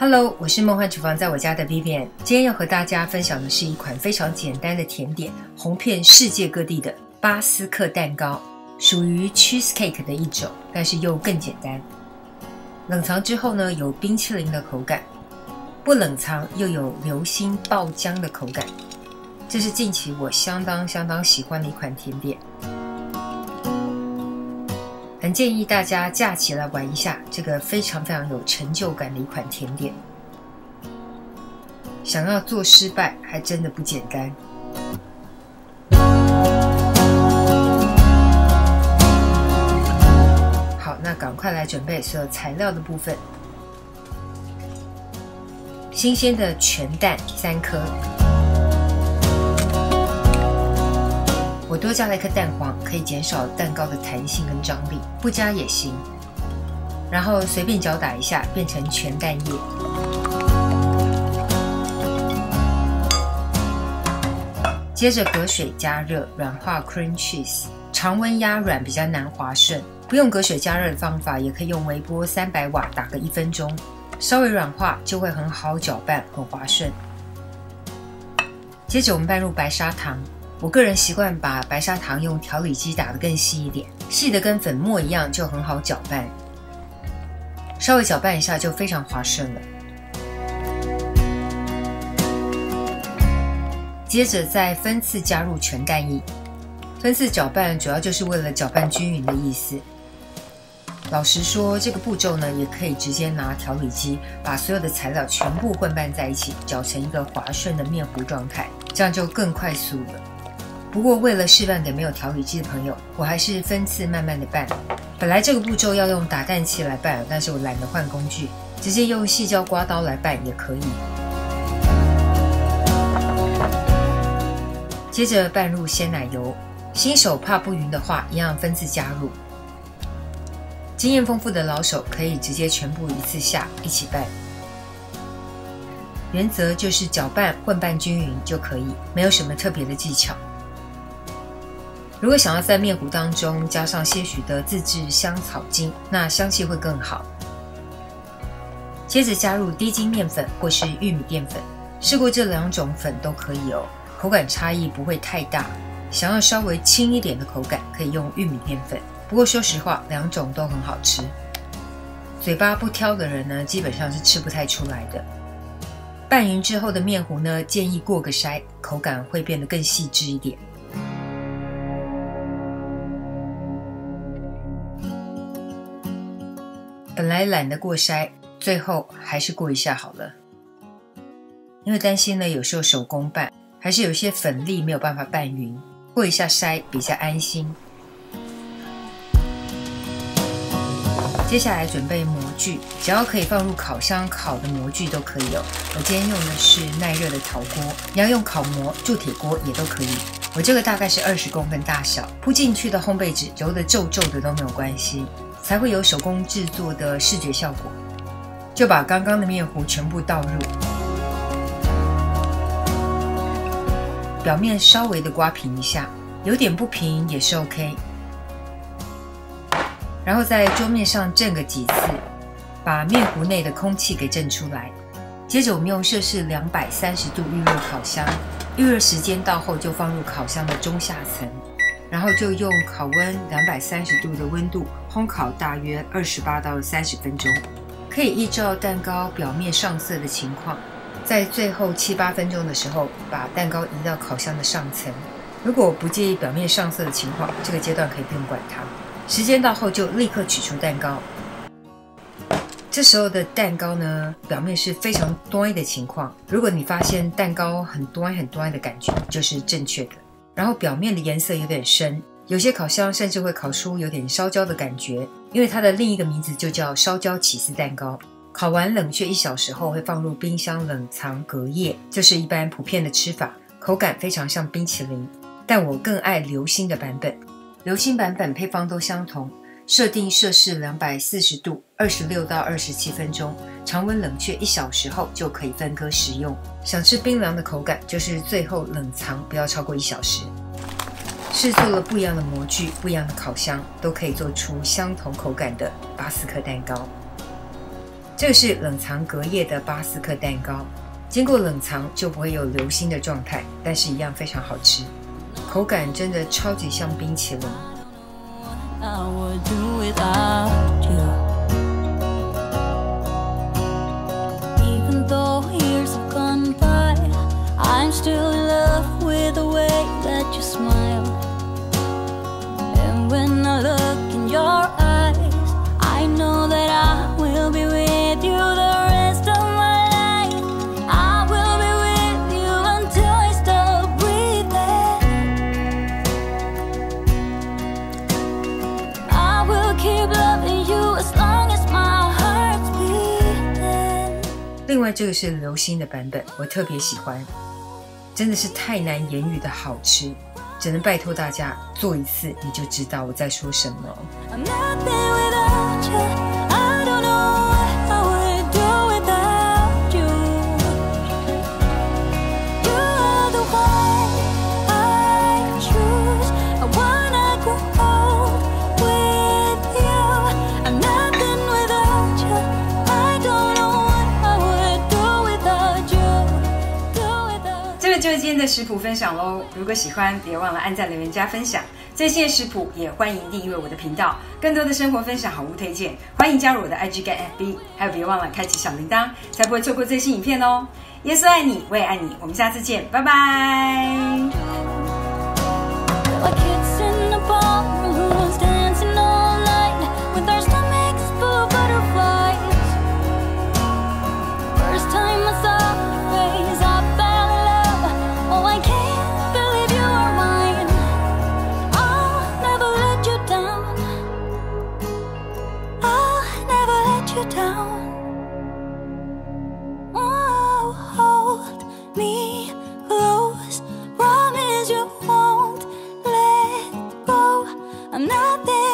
Hello， 我是梦幻厨房在我家的 Vivian， 今天要和大家分享的是一款非常简单的甜点，红遍世界各地的巴斯克蛋糕，属于 cheesecake 的一种，但是又更简单。冷藏之后呢，有冰淇淋的口感，不冷藏又有流心爆浆的口感，这是近期我相当喜欢的一款甜点。很建议大家假期来玩一下这个非常有成就感的一款甜点。想要做失败还真的不简单。好，那赶快来准备所有材料的部分。新鲜的全蛋3颗，我多加了1颗蛋黄，可以减少蛋糕的弹性跟张力，不加也行。然后随便搅打一下，变成全蛋液。接着隔水加热，软化 cream cheese， 常温压软比较难滑顺，不用隔水加热的方法，也可以用微波300瓦打个1分钟，稍微软化就会很好搅拌，很滑顺。接着我们拌入白砂糖。我个人习惯把白砂糖用调理机打得更细一点，细的跟粉末一样，就很好搅拌。稍微搅拌一下就非常滑顺了。接着再分次加入全蛋液，分次搅拌主要就是为了搅拌均匀的意思。老实说，这个步骤呢，也可以直接拿调理机把所有的材料全部混拌在一起，搅成一个滑顺的面糊状态，这样就更快速了。不过为了示范给没有调理机的朋友，我还是分次慢慢的拌。本来这个步骤要用打蛋器来拌，但是我懒得换工具，直接用细胶刮刀来拌也可以。接着拌入鲜奶油，新手怕不匀的话，一样分次加入。经验丰富的老手可以直接全部一次下，一起拌。原则就是搅拌混拌均匀就可以，没有什么特别的技巧。如果想要在面糊当中加上些许的自制香草精，那香气会更好。接着加入低筋面粉或是玉米淀粉，试过这2种粉都可以哦，口感差异不会太大。想要稍微轻一点的口感，可以用玉米淀粉。不过说实话，2种都很好吃。嘴巴不挑的人呢，基本上是吃不太出来的。拌匀之后的面糊呢，建议过个筛，口感会变得更细致一点。本来懒得过筛，最后还是过一下好了。因为担心呢，有时候手工拌，还是有些粉粒没有办法拌匀，过一下筛比较安心。接下来准备模具，只要可以放入烤箱烤的模具都可以哦。我今天用的是耐热的陶锅，你要用烤模、铸铁锅也都可以。我这个大概是20公分大小，铺进去的烘焙纸揉得皱皱的都没有关系，才会有手工制作的视觉效果。就把刚刚的面糊全部倒入，表面稍微的刮平一下，有点不平也是 OK。然后在桌面上震个几次，把面糊内的空气给震出来。接着我们用摄氏230度预热烤箱，预热时间到后就放入烤箱的中下层，然后就用烤温230度的温度烘烤大约28到30分钟。可以依照蛋糕表面上色的情况，在最后7、8分钟的时候，把蛋糕移到烤箱的上层。如果不介意表面上色的情况，这个阶段可以不用管它。时间到后就立刻取出蛋糕。这时候的蛋糕呢，表面是非常端的情况。如果你发现蛋糕很端的感觉，就是正确的。然后表面的颜色有点深，有些烤箱甚至会烤出有点烧焦的感觉，因为它的另一个名字就叫烧焦起司蛋糕。烤完冷却1小时后会放入冰箱冷藏隔夜，这是一般普遍的吃法，口感非常像冰淇淋。但我更爱流心的版本。流心版本配方都相同，设定摄氏240度26到27分钟，常温冷却1小时后就可以分割食用。想吃冰凉的口感，就是最后冷藏不要超过1小时。试做了不一样的模具，不一样的烤箱，都可以做出相同口感的巴斯克蛋糕。这个是冷藏隔夜的巴斯克蛋糕，经过冷藏就不会有流心的状态，但是一样非常好吃，口感真的超级像冰淇淋。I'm still in love with the way that you smile. And when I look in your eyes, I know that I will be with you the rest of my life. I will be with you until I stop breathing. I will keep loving you as long as my heart's beating. 另外这个是流心的版本，我特别喜欢。真的是太难言语的好吃，只能拜托大家做一次你就知道我在说什么。就是今天的食谱分享咯，如果喜欢别忘了按赞留言加分享，最新的食谱也欢迎订阅我的频道，更多的生活分享好物推荐，欢迎加入我的 IG 跟 FB， 还有别忘了开启小铃铛，才不会错过最新影片哦。耶稣爱你，我也爱你，我们下次见，拜拜。Down. Oh, hold me close. Promise you won't let go. I'm not there.